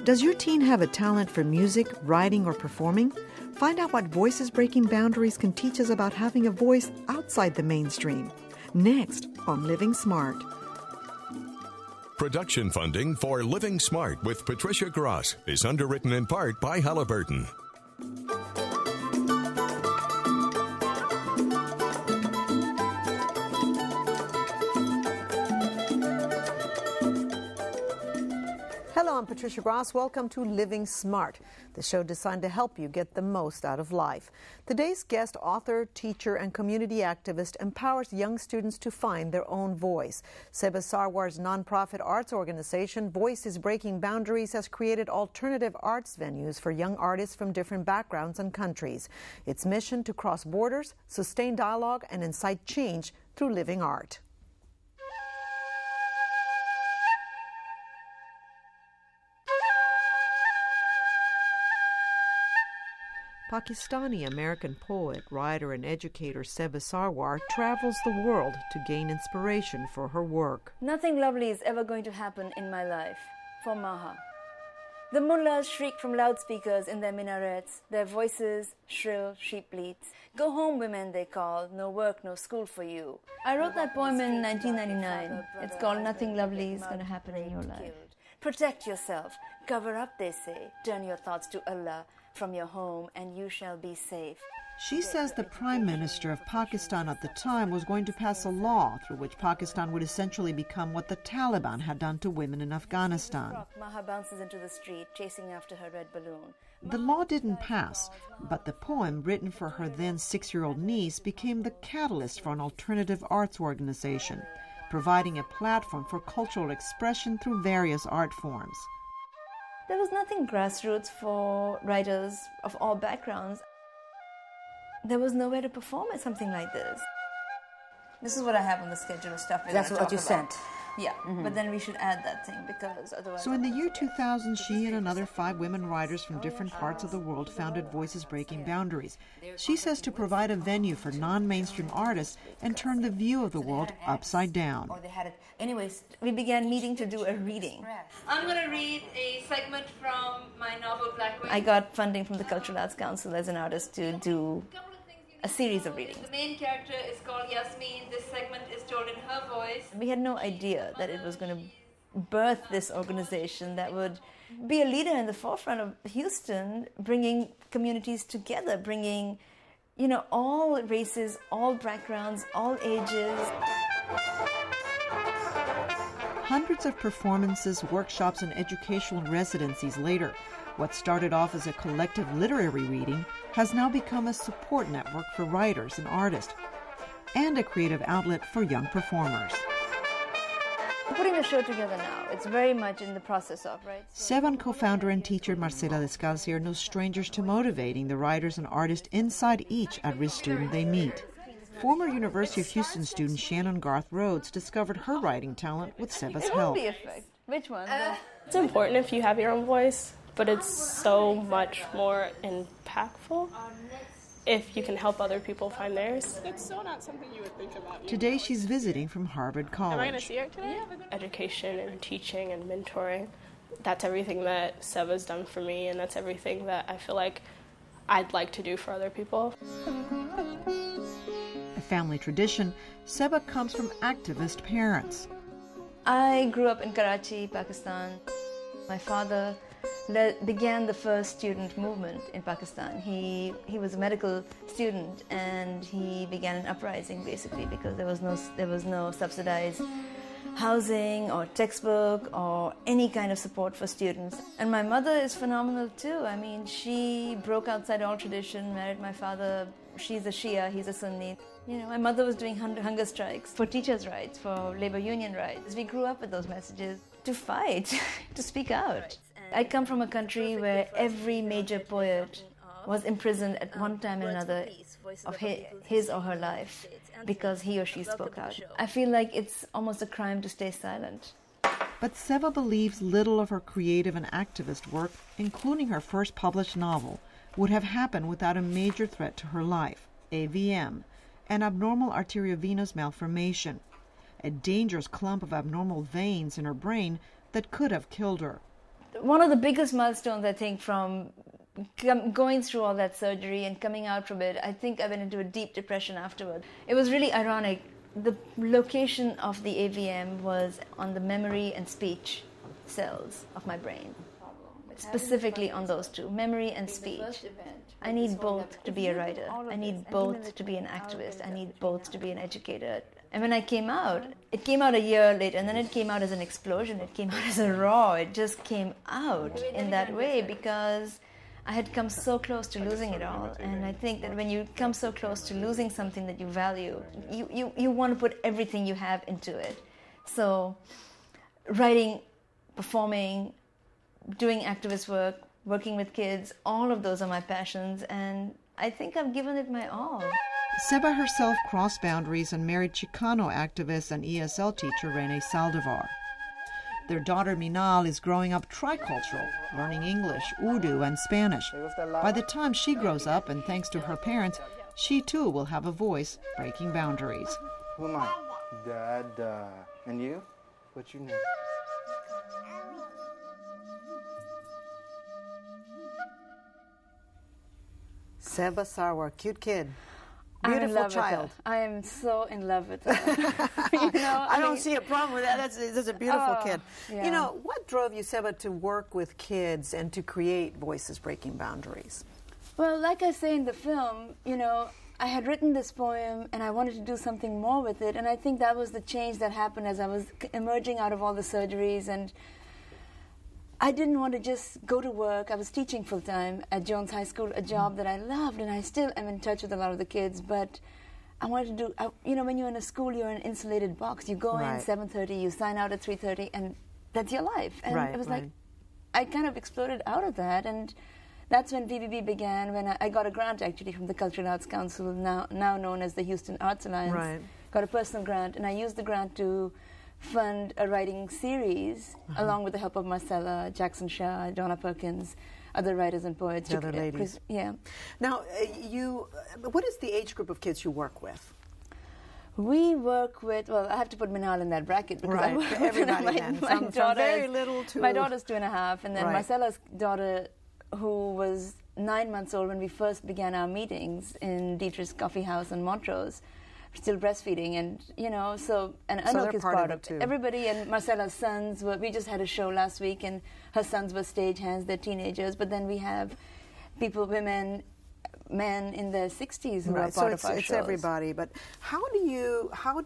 Does your teen have a talent for music, writing, or performing? Find out what Voices Breaking Boundaries can teach us about having a voice outside the mainstream. Next on Living Smart. Production funding for Living Smart with Patricia Gras is underwritten in part by Halliburton. Hello, I'm Patricia Gras. Welcome to Living Smart, the show designed to help you get the most out of life. Today's guest, author, teacher, and community activist, empowers young students to find their own voice. Seba Sarwar's nonprofit arts organization, Voices Breaking Boundaries, has created alternative arts venues for young artists from different backgrounds and countries. Its mission to cross borders, sustain dialogue, and incite change through living art. Pakistani-American poet, writer, and educator Seba Sarwar travels the world to gain inspiration for her work. Nothing lovely is ever going to happen in my life. For Maha. The mullahs shriek from loudspeakers in their minarets, their voices shrill sheep bleats. Go home, women, they call, no work, no school for you. I wrote that poem in 1999. It's called Nothing Lovely is Going to Happen in Your Life. Protect yourself, cover up, they say, turn your thoughts to Allah from your home and you shall be safe. She says the Prime Minister of Pakistan at the time was going to pass a law through which Pakistan would essentially become what the Taliban had done to women in Afghanistan. Maha bounces into the street, chasing after her red balloon. The law didn't pass, but the poem written for her then 6-year-old niece became the catalyst for an alternative arts organization, providing a platform for cultural expression through various art forms. There was nothing grassroots for writers of all backgrounds. There was nowhere to perform at something like this. This is what I have on the schedule of stuff we're going to talk about. That's what you sent? Yeah, but then we should add that thing because otherwise... So in the year 2000, she and another 5 women writers from different parts of the world founded Voices Breaking Boundaries. She says to provide a venue for non-mainstream artists and turn the view of the world upside down. Or they had it. Anyways, we began meeting to do a reading. I'm going to read a segment from my novel Black Wing. I got funding from the Cultural Arts Council as an artist to do a series of readings. The main character is called Yasmin. This segment is told in her voice. We had no idea that it was going to birth this organization that would be a leader in the forefront of Houston, bringing communities together, bringing, all races, all backgrounds, all ages. Hundreds of performances, workshops, and educational residencies later, what started off as a collective literary reading has now become a support network for writers and artists, and a creative outlet for young performers. We're putting the show together now. It's very much in the process of, right? Seven co-founder and teacher Marcela Descalzi are no strangers to motivating the writers and artists inside each at-risk student they meet. Former University of Houston student Shannon Garth Rhodes discovered her writing talent with Seba's help. Which one? It's important if you have your own voice, but it's so much more impactful if you can help other people find theirs. It's so not something you would think about. Today she's visiting from Harvard College. Am I going to see her today? Education and teaching and mentoring, that's everything that Seba's done for me, and that's everything that I feel like I'd like to do for other people. A family tradition, Seba comes from activist parents. I grew up in Karachi, Pakistan. My father began the first student movement in Pakistan. He was a medical student and he began an uprising basically because there was no subsidized housing or textbook or any kind of support for students. And my mother is phenomenal too. I mean, she broke outside all tradition, married my father. She's a Shia, he's a Sunni. My mother was doing hunger strikes for teachers' rights, for labor union rights. We grew up with those messages to fight, to speak out. I come from a country where every major poet was imprisoned at one time or another of his or her life because he or she spoke out. I feel like it's almost a crime to stay silent. But Seba believes little of her creative and activist work, including her first published novel, would have happened without a major threat to her life, AVM, an abnormal arteriovenous malformation, a dangerous clump of abnormal veins in her brain that could have killed her. one of the biggest milestones, I think, from going through all that surgery and coming out from it, I think I went into a deep depression afterward. It was really ironic. The location of the AVM was on the memory and speech cells of my brain, specifically on those two, memory and speech. I need both to be a writer. I need both to be an activist. I need both to be an educator. And when I came out, it came out a year later, and then it came out as an explosion. It came out as a raw. It just came out in that way because I had come so close to losing it all. And I think that when you come so close to losing something that you value, you want to put everything you have into it. So writing, performing, doing activist work, working with kids, all of those are my passions, and I think I've given it my all. Seba herself crossed boundaries and married Chicano activist and ESL teacher Rene Saldivar. Their daughter Minal is growing up tricultural, learning English, Urdu, and Spanish. By the time she grows up, and thanks to her parents, she too will have a voice breaking boundaries. Who am I? Dad. And you? What's your name? Seba Sarwar, cute kid. I'm in Beautiful love child. with her. I am so in love with her. I don't see a problem with that. That's a beautiful kid. yeah. You know, what drove you, Seba, to work with kids and to create Voices Breaking Boundaries? Well, like I say in the film, you know, I had written this poem and I wanted to do something more with it, and I think that was the change that happened as I was emerging out of all the surgeries, and I didn't want to just go to work. I was teaching full-time at Jones High School, a job that I loved, and I still am in touch with a lot of the kids, but I wanted to do, you know, when you're in a school, you're in an insulated box. You go in 7:30, you sign out at 3:30, and that's your life. And it was like, I kind of exploded out of that, and that's when VBB began, when I got a grant, actually, from the Cultural Arts Council, now known as the Houston Arts Alliance. Got a personal grant, and I used the grant to fund a writing series, along with the help of Marcella, Jackson Shaw, Donna Perkins, other writers and poets. The other ladies. Yeah. Now, what is the age group of kids you work with? We work with, well, I have to put Minal in that bracket because I work with everybody then. From very little to... My daughter's 2.5, and then Right. Marcella's daughter, who was 9 months old when we first began our meetings in Dietrich's Coffee House in Montrose, still breastfeeding, and you know, so, and Anouk is part of it too. Everybody, and Marcella's sons we just had a show last week, and her sons were stagehands, they're teenagers, but then we have people, women, men in their 60s who are part of our shows. It's everybody, but how do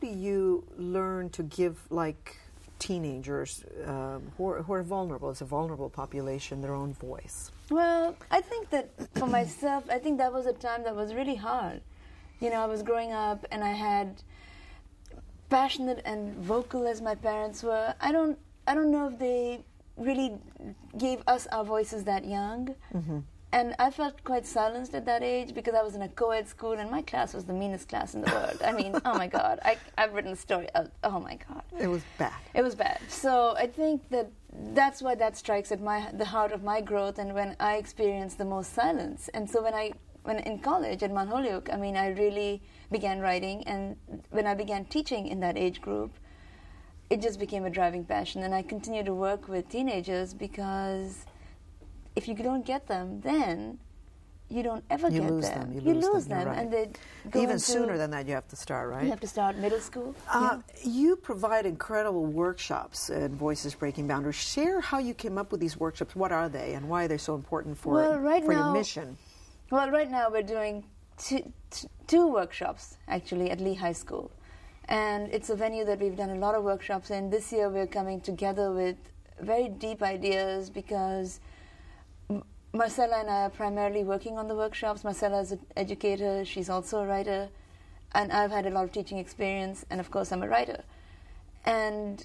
you learn to give, like, teenagers who are vulnerable, it's a vulnerable population, their own voice? Well, I think that for myself, I think that was a time that was really hard. You know, I was growing up and I had passionate and vocal as my parents were. I don't know if they really gave us our voices that young. Mm-hmm. And I felt quite silenced at that age because I was in a co-ed school and my class was the meanest class in the world. I mean, oh my God, I've written a story. Oh my God. It was bad. It was bad. So I think that's why that strikes at the heart of my growth, and when I experienced the most silence. And so when in college at Mount Holyoke, I mean, I really began writing, and when I began teaching in that age group, it just became a driving passion. And I continue to work with teenagers because if you don't get them, then you don't ever get them. You lose them. Right. And they go even sooner than that, you have to start, right? You have to start middle school. You provide incredible workshops at Voices Breaking Boundaries. Share how you came up with these workshops. What are they, and why are they so important for your mission? Well, right now we're doing two workshops, actually, at Lee High School. And it's a venue that we've done a lot of workshops in. This year we're coming together with very deep ideas because Marcella and I are primarily working on the workshops. Marcella is an educator, she's also a writer, and I've had a lot of teaching experience, and of course I'm a writer. And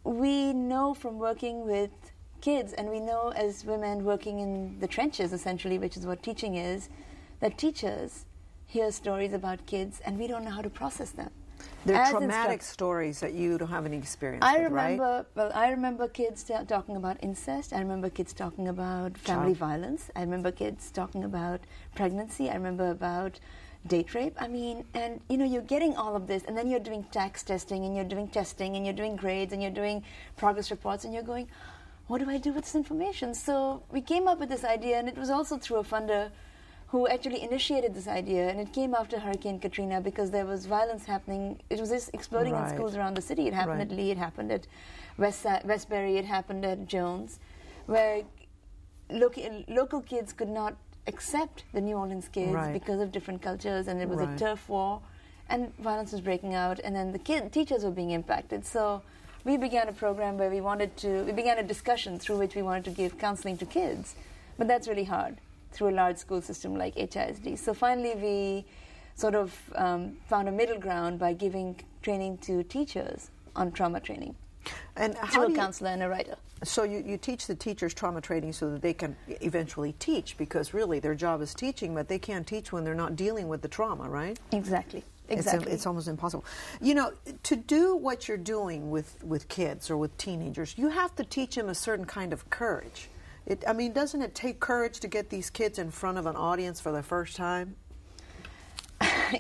we know from working with kids, and we know as women working in the trenches, essentially, which is what teaching is, that teachers hear stories about kids and we don't know how to process them. They're traumatic stories that you don't have any experience with, right? I remember kids talking about incest. I remember kids talking about family violence. I remember kids talking about pregnancy. I remember about date rape. I mean, and you know, you're getting all of this, and then you're doing tax testing, and you're doing testing, and you're doing grades, and you're doing progress reports, and you're going, what do I do with this information? So we came up with this idea, and it was also through a funder who actually initiated this idea, and it came after Hurricane Katrina because there was violence happening. It was just exploding in schools around the city. It happened at Lee, it happened at Westbury, it happened at Jones, where local kids could not accept the New Orleans kids because of different cultures, and it was a turf war, and violence was breaking out, and then the teachers were being impacted. So we began a program where we began a discussion through which we wanted to give counseling to kids, but that's really hard through a large school system like HISD. So finally we sort of found a middle ground by giving training to teachers on trauma training. And through a counselor and a writer. So you teach the teachers trauma training so that they can eventually teach, because really their job is teaching, but they can't teach when they're not dealing with the trauma, right? Exactly. It's almost impossible. You know, to do what you're doing with kids or with teenagers, you have to teach them a certain kind of courage. Doesn't it take courage to get these kids in front of an audience for the first time?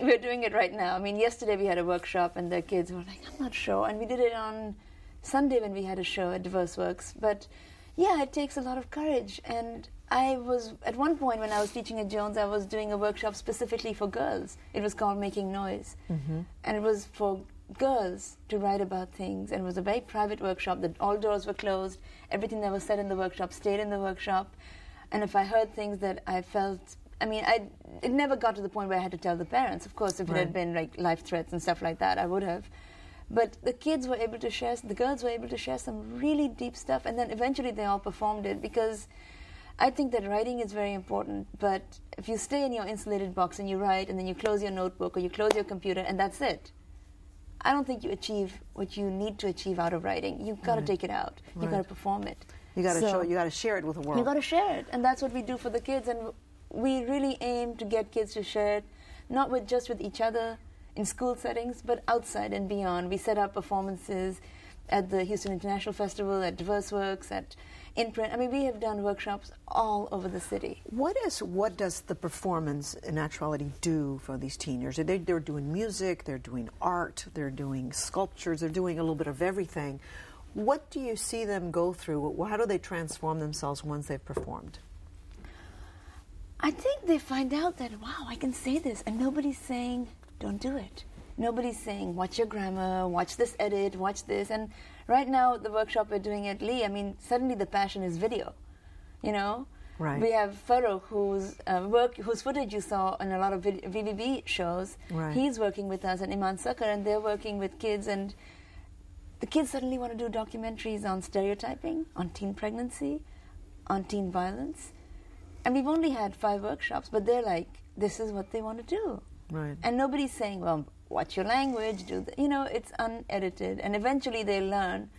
We're doing it right now. I mean, yesterday we had a workshop and the kids were like, I'm not sure. And we did it on Sunday when we had a show at Diverse Works. But yeah, it takes a lot of courage. And I was, at one point when I was teaching at Jones, I was doing a workshop specifically for girls. It was called Making Noise. Mm-hmm. And it was for girls to write about things. And it was a very private workshop that all doors were closed. Everything that was said in the workshop stayed in the workshop. And if I heard things that I felt, it never got to the point where I had to tell the parents. Of course, if it had been like life threats and stuff like that, I would have. But the kids were able to share, the girls were able to share some really deep stuff, and then eventually they all performed it, because I think that writing is very important, but if you stay in your insulated box and you write and then you close your notebook or you close your computer and that's it, I don't think you achieve what you need to achieve out of writing. You've got to take it out. You've got to perform it. You got to show it. You got to share it with the world. You got to share it, and that's what we do for the kids. And we really aim to get kids to share it, not just with each other in school settings, but outside and beyond. We set up performances at the Houston International Festival, at Diverse Works, at Imprint. We have done workshops all over the city. What does the performance in actuality do for these teenagers? They're doing music, they're doing art, they're doing sculptures, they're doing a little bit of everything. What do you see them go through? How do they transform themselves once they've performed? I think they find out that, wow, I can say this, and nobody's saying, don't do it. Nobody's saying, watch your grammar, watch this edit, watch this. And right now, the workshop we're doing at Lee, suddenly the passion is video, Right. We have Farooq, whose footage you saw in a lot of VVB shows. Right. He's working with us, and Iman Sakar, and they're working with kids, and the kids suddenly want to do documentaries on stereotyping, on teen pregnancy, on teen violence. And we've only had 5 workshops, but they're like, this is what they want to do. Right. And nobody's saying, well, watch your language, it's unedited. And eventually they learn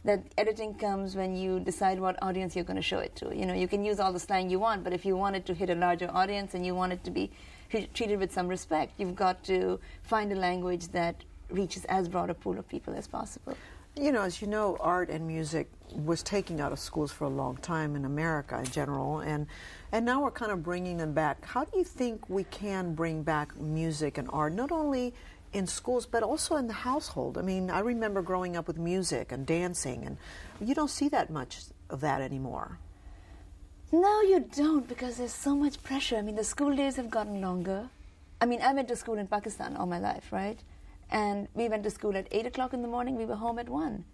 that editing comes when you decide what audience you're going to show it to. You can use all the slang you want, but if you want it to hit a larger audience and you want it to be treated with some respect, you've got to find a language that reaches as broad a pool of people as possible. As you know, art and music was taken out of schools for a long time in America in general, and now we're kind of bringing them back. How do you think we can bring back music and art, not only in schools, but also in the household? I remember growing up with music and dancing, and you don't see that much of that anymore. No, you don't, because there's so much pressure. The school days have gotten longer. I went to school in Pakistan all my life, right? And we went to school at 8 o'clock in the morning, we were home at 1.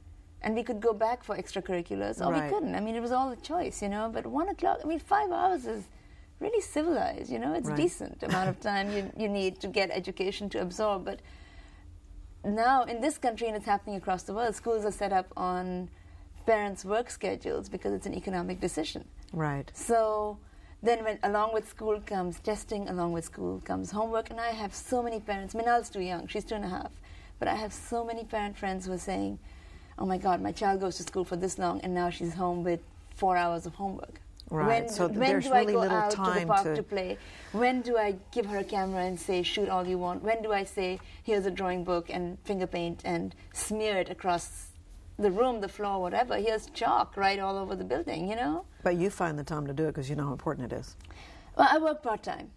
And we could go back for extracurriculars, or we couldn't. It was all a choice, But 1 o'clock, 5 hours is really civilized, It's a decent amount of time you need to get education to absorb. But now, in this country, and it's happening across the world, schools are set up on parents' work schedules because it's an economic decision. Right. So then along with school comes testing, along with school comes homework, and I have so many parents. Minal's too young, she's 2.5, but I have so many parent friends who are saying, oh my God, my child goes to school for this long and now she's home with 4 hours of homework. Right, When do I go out to the park to play? When do I give her a camera and say, shoot all you want? When do I say, here's a drawing book and finger paint and smear it across the room, the floor, whatever? Here's chalk right all over the building, But you find the time to do it because you know how important it is. Well, I work part-time.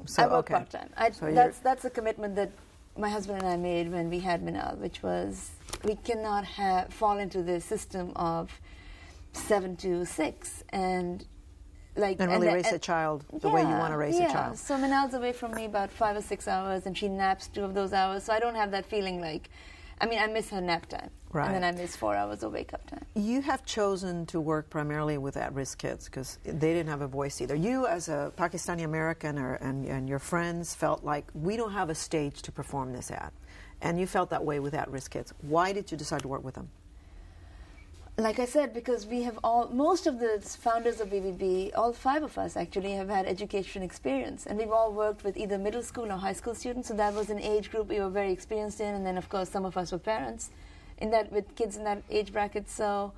So, I work part-time. That's a commitment that my husband and I made when we had Minal, which was we cannot fall into the system of 7 to 6, and like And really raise a child the way you want to raise a child. So Minal's away from me about 5 or 6 hours, and she naps 2 of those hours. So I don't have that feeling like, I mean, I miss her nap time, Right. and then I miss 4 hours of wake up time. You have chosen to work primarily with at-risk kids because they didn't have a voice either. You, as a Pakistani American, and your friends felt like we don't have a stage to perform this at, and you felt that way with at-risk kids. Why did you decide to work with them? Like I said, because we have most of the founders of VVB, all 5 of us actually have had education experience, and we've all worked with either middle school or high school students, so that was an age group we were very experienced in, and then of course some of us were parents with kids in that age bracket, so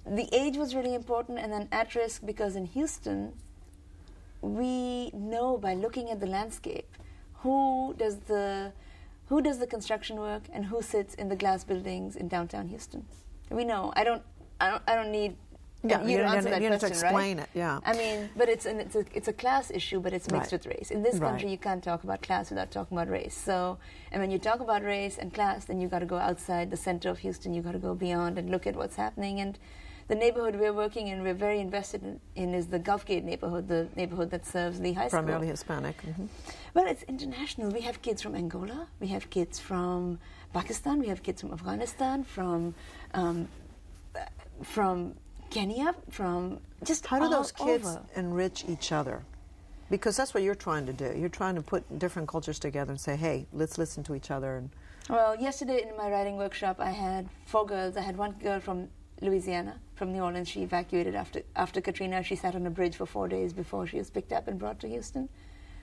the age was really important, and then at risk because in Houston, we know by looking at the landscape who does the construction work and who sits in the glass buildings in downtown Houston. We know. I don't need you to answer that question, to explain right? it. Yeah. I mean, but it's a class issue, but it's mixed Right. with race. In this country, Right. you can't talk about class without talking about race. So, and when you talk about race and class, then you got to go outside the center of Houston. You got to go beyond and look at what's happening. And the neighborhood we're working in, we're very invested in is the Gulfgate neighborhood, the neighborhood that serves Lee High School. Primarily Hispanic. Mm-hmm. Well, it's international. We have kids from Angola, we have kids from Pakistan, we have kids from Afghanistan, from Kenya, from just How do all those kids over. enrich each other? Because that's what you're trying to do. You're trying to put different cultures together and say, hey, let's listen to each other. And Well, yesterday in my writing workshop, I had 4 girls. I had one girl from Louisiana, from New Orleans. She evacuated after Katrina. She sat on a bridge for 4 days before she was picked up and brought to Houston.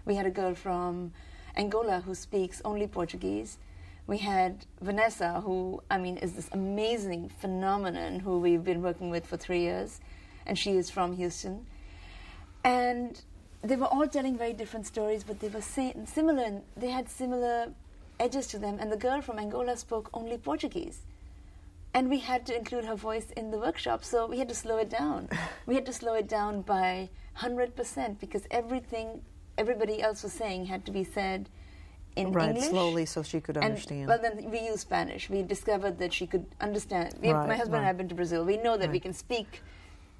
We had a girl from Angola who speaks only Portuguese. We had Vanessa, who, I mean, is this amazing phenomenon who we've been working with for 3 years, and she is from Houston. And they were all telling very different stories, but they were similar, and they had similar edges to them. And the girl from Angola spoke only Portuguese. And we had to include her voice in the workshop, so we had to slow it down. We had to slow it down by 100% because everybody else was saying had to be said in English. Slowly so she could understand. Well, then we used Spanish. We discovered that she could understand. My husband and I have been to Brazil. We know that we can speak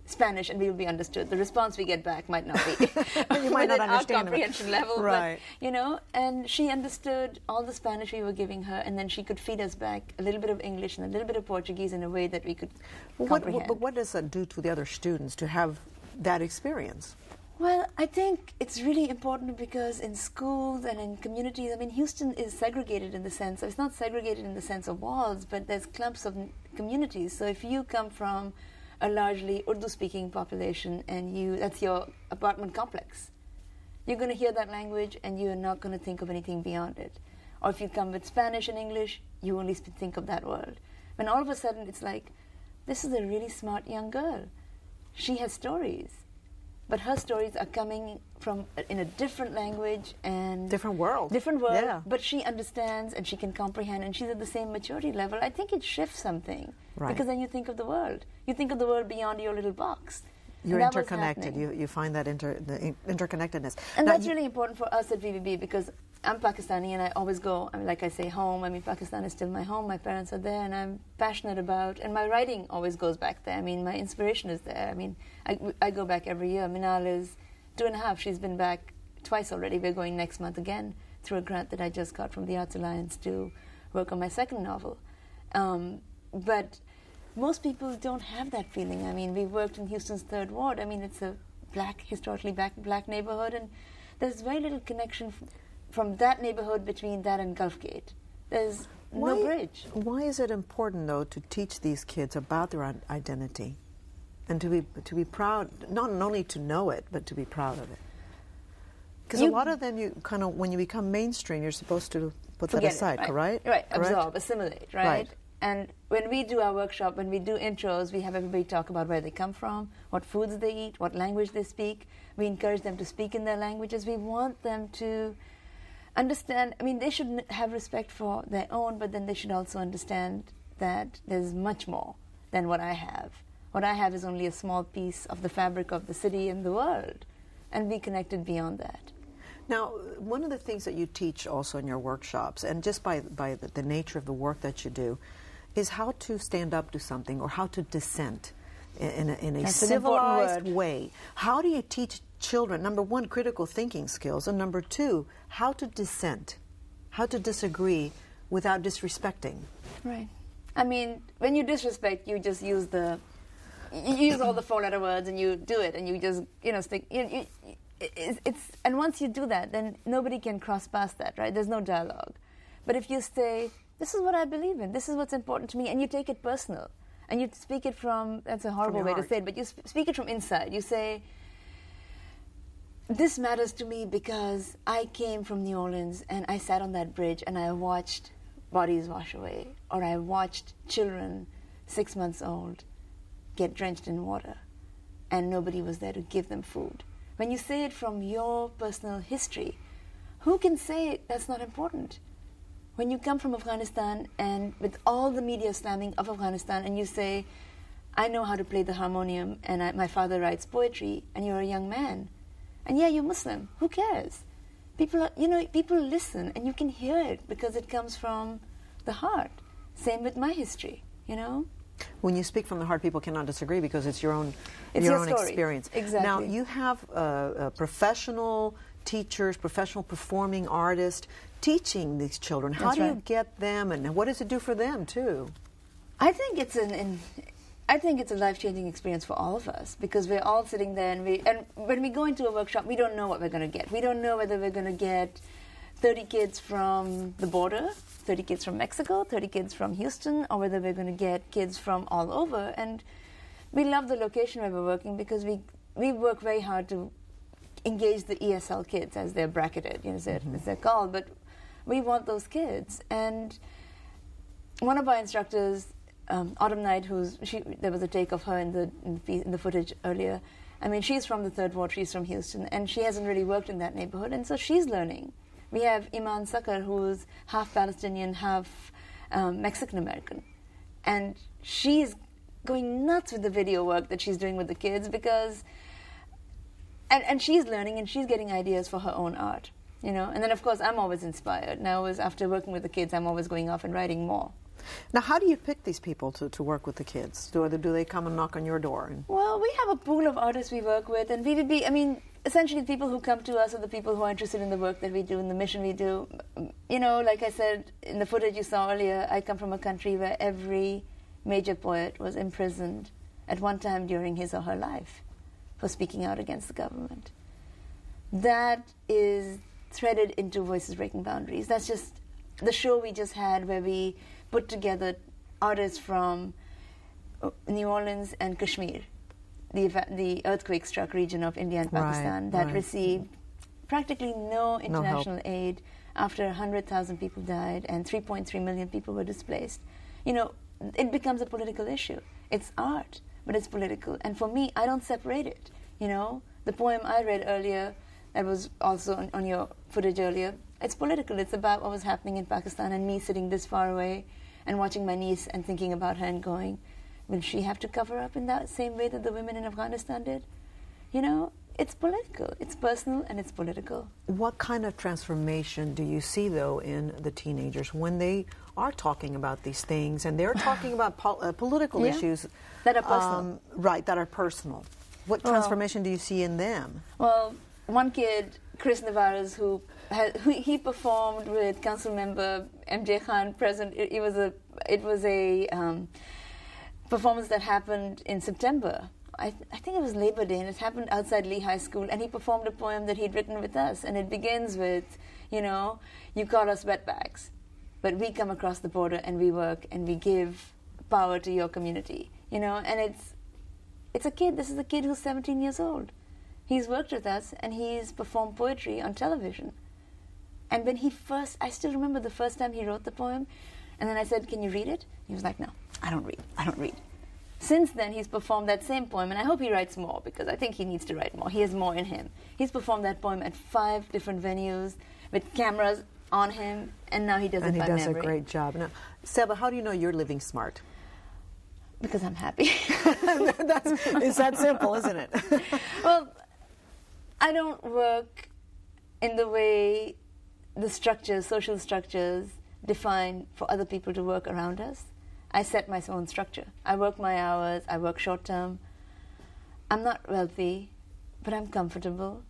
Spanish and we will be understood. The response we get back might not be You might not within our understand it. comprehension level. Right. But, and she understood all the Spanish we were giving her, and then she could feed us back a little bit of English and a little bit of Portuguese in a way that we could comprehend. But what does that do to the other students to have that experience? Well, I think it's really important because in schools and in communities, I mean, Houston is segregated in the sense, it's not segregated in the sense of walls, but there's clumps of communities. So if you come from a largely Urdu-speaking population and that's your apartment complex, you're going to hear that language and you're not going to think of anything beyond it. Or if you come with Spanish and English, you only think of that world. When all of a sudden it's like, this is a really smart young girl. She has stories. But her stories are coming from in a different language and Different world. Yeah. But she understands and she can comprehend, and she's at the same maturity level. I think it shifts something because then you think of the world. You think of the world beyond your little box. You're And that was interconnected. happening. You find that the interconnectedness. And Now, that's really important for us at VVB because I'm Pakistani and I always go, like I say, home. I mean, Pakistan is still my home. My parents are there and I'm passionate about, and my writing always goes back there. I mean, my inspiration is there. I mean, I go back every year. Minal is 2.5. She's been back twice already. We're going next month again through a grant that I just got from the Arts Alliance to work on my second novel. But most people don't have that feeling. I mean, we worked in Houston's 3rd Ward. I mean, it's a historically black neighborhood, and there's very little connection from that neighborhood between that and Gulfgate. There's no bridge. Why is it important, though, to teach these kids about their identity and to be proud, not only to know it, but to be proud of it? Because a lot of them, you kind of, when you become mainstream, you're supposed to put that aside, correct? Right, absorb, assimilate, right? And when we do our workshop, when we do intros, we have everybody talk about where they come from, what foods they eat, what language they speak. We encourage them to speak in their languages. We want them to understand. I mean, they should have respect for their own, but then they should also understand that there's much more than what I have. What I have is only a small piece of the fabric of the city and the world, and be connected beyond that. Now, one of the things that you teach also in your workshops, and just by the nature of the work that you do, is how to stand up to something or how to dissent in a That's an civilized important word. way. How do you teach children, number one, critical thinking skills, and number two, how to dissent, how to disagree without disrespecting? Right. I mean, when you disrespect, you just use you use all the four-letter words and you do it, and you just, stick. And once you do that, then nobody can cross past that, right? There's no dialogue. But if you say, this is what I believe in, this is what's important to me, and you take it personal, and you speak it from, that's a horrible way to say it, but you speak it from inside. You say, this matters to me because I came from New Orleans and I sat on that bridge and I watched bodies wash away, or I watched children 6 months old get drenched in water and nobody was there to give them food. When you say it from your personal history, who can say that's not important? When you come from Afghanistan and with all the media slamming of Afghanistan and you say, I know how to play the harmonium and my father writes poetry, and you're a young man, and yeah, you're Muslim, who cares? People listen, and you can hear it because it comes from the heart. Same with my history, When you speak from the heart, people cannot disagree because it's your own story. experience. Exactly. Now, you have professional teachers, professional performing artists teaching these children. How That's do you right. get them, and what does it do for them, too? I think it's a life-changing experience for all of us because we're all sitting there and when we go into a workshop, we don't know what we're going to get. We don't know whether we're going to get 30 kids from the border, 30 kids from Mexico, 30 kids from Houston, or whether we're going to get kids from all over. And we love the location where we're working because we work very hard to engage the ESL kids, as they're bracketed, as they're called. But we want those kids. And one of our instructors, Autumn Knight, there was a take of her in the footage earlier. I mean, she's from the Third Ward, she's from Houston, and she hasn't really worked in that neighborhood, and so she's learning. We have Iman Sakar, who's half Palestinian, half Mexican-American, and she's going nuts with the video work that she's doing with the kids because, and she's learning and she's getting ideas for her own art, And then, of course, I'm always inspired. Now, after working with the kids, I'm always going off and writing more. Now, how do you pick these people to work with the kids? Do they come and knock on your door? Well, we have a pool of artists we work with, and essentially the people who come to us are the people who are interested in the work that we do and the mission we do. Like I said in the footage you saw earlier, I come from a country where every major poet was imprisoned at one time during his or her life for speaking out against the government. That is threaded into Voices Breaking Boundaries. That's just the show we just had where we put together artists from New Orleans and Kashmir, the earthquake-struck region of India and Pakistan that received practically no international aid after 100,000 people died and 3.3 million people were displaced. It becomes a political issue. It's art, but it's political. And for me, I don't separate it. The poem I read earlier, that was also on your footage earlier, it's political. It's about what was happening in Pakistan and me sitting this far away and watching my niece and thinking about her and going, will she have to cover up in that same way that the women in Afghanistan did? It's political. It's personal and it's political. What kind of transformation do you see, though, in the teenagers when they are talking about these things and they're talking about political issues that are personal? Right, that are personal. What transformation do you see in them? Well, one kid, Chris Navarez, who he performed with Council Member MJ Khan present. It was a performance that happened in September. I think it was Labor Day, and it happened outside Lee High School, and he performed a poem that he'd written with us, and it begins with, you call us wetbacks, but we come across the border and we work and we give power to your community, and it's a kid. This is a kid who's 17 years old. He's worked with us, and he's performed poetry on television. And when I still remember the first time he wrote the poem, and then I said, can you read it? He was like, no, I don't read. Since then, he's performed that same poem, and I hope he writes more, because I think he needs to write more. He has more in him. He's performed that poem at 5 different venues with cameras on him, and now he does it by memory. And he does a great job. Now, Seba, how do you know you're living smart? Because I'm happy. It's that simple, isn't it? Well, I don't work in the way the structures, social structures, define for other people to work around us. I set my own structure. I work my hours, I work short term. I'm not wealthy, but I'm comfortable.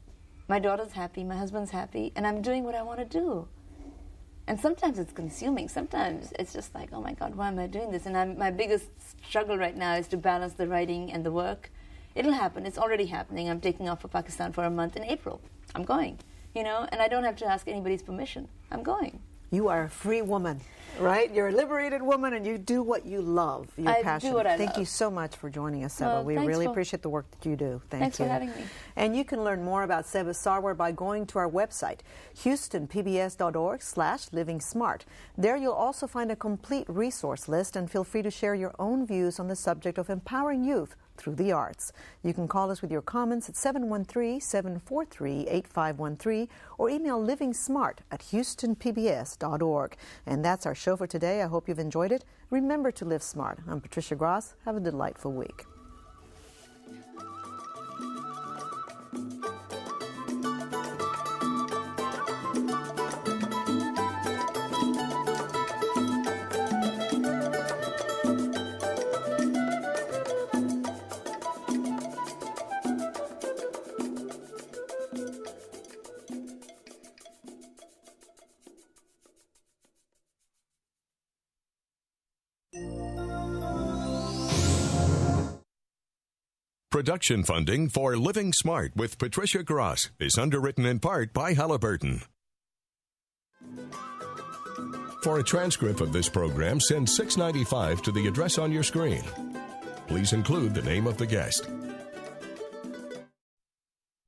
My daughter's happy, my husband's happy, and I'm doing what I want to do. And sometimes it's consuming. Sometimes it's just like, oh my God, why am I doing this? And my biggest struggle right now is to balance the writing and the work. It'll happen. It's already happening. I'm taking off for Pakistan for a month in April. I'm going, and I don't have to ask anybody's permission. I'm going. You are a free woman, right? You're a liberated woman, and you do what you love. You're passionate. Do what I Thank love. you so much for joining us, Seba. Well, we really appreciate the work that you do. Thanks you. for having me. And you can learn more about Seba Sarwar by going to our website, houstonpbs.org/livingsmart. There you'll also find a complete resource list, and feel free to share your own views on the subject of empowering youth through the arts. You can call us with your comments at 713-743-8513 or email livingsmart@houstonpbs.org. And that's our show for today. I hope you've enjoyed it. Remember to live smart. I'm Patricia Gras. Have a delightful week. Production funding for Living Smart with Patricia Gras is underwritten in part by Halliburton. For a transcript of this program, send $6.95 to the address on your screen. Please include the name of the guest.